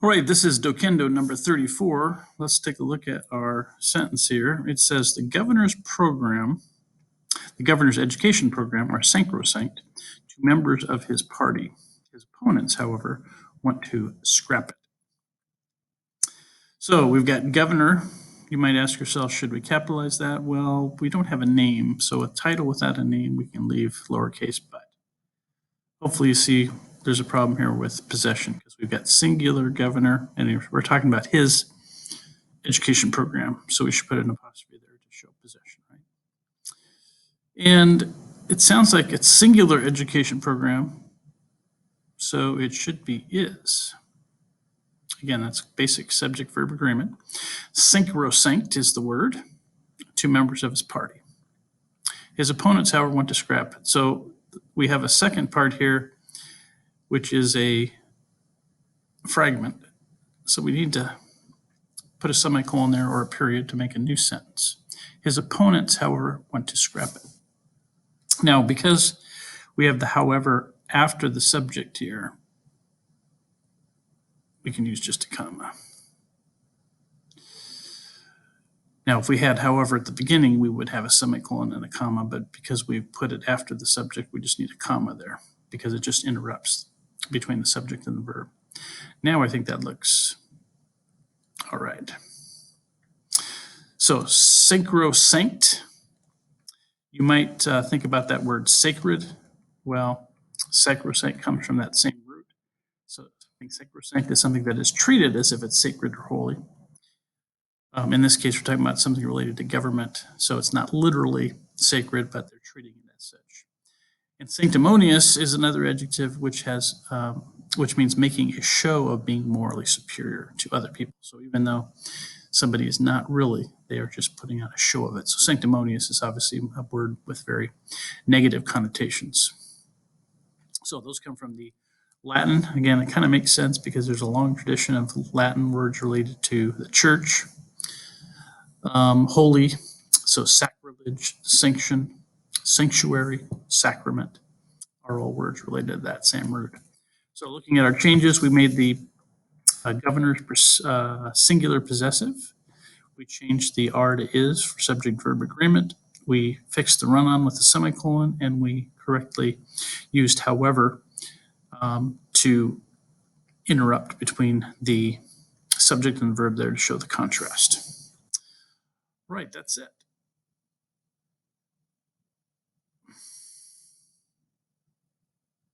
All right, this is Docendo number 34. Let's take a look at our sentence here. It says the governor's education program are sacrosanct to members of his party. His opponents, however, want to scrap it. So we've got governor. You might ask yourself, should we capitalize that? Well, we don't have a name, so a title without a name we can leave lowercase but. Hopefully you see there's a problem here with possession because we've got singular governor and we're talking about his education program. So we should put an apostrophe there to show possession, right? And it sounds like it's singular education program. So it should be is. Again, that's basic subject verb agreement. Sacrosanct is the word. Two members of his party. His opponents, however, want to scrap it. So we have a second part here, which is a fragment. So we need to put a semicolon there or a period to make a new sentence. His opponents, however, want to scrap it. Now, because we have the however after the subject here, we can use just a comma. Now, if we had however at the beginning, we would have a semicolon and a comma, but because we put it after the subject, we just need a comma there because it just interrupts between the subject and the verb. Now I think that looks all right. So sacrosanct, you might think about that word sacred. Well, sacrosanct comes from that same root. So something sacrosanct is something that is treated as if it's sacred or holy. In this case, we're talking about something related to government. So it's not literally sacred, but they're treating it as such. And sanctimonious is another adjective which means making a show of being morally superior to other people. So even though somebody is not really, they are just putting on a show of it. So sanctimonious is obviously a word with very negative connotations. So those come from the Latin. Again, it kind of makes sense because there's a long tradition of Latin words related to the church. Holy, so sacrilege, sanction, sanctuary, sacrament are all words related to that same root. So looking at our changes, we made the governor's singular possessive. We changed the are to is for subject verb agreement. We fixed the run-on with a semicolon, and we correctly used however to interrupt between the subject and the verb there to show the contrast. Right, that's it.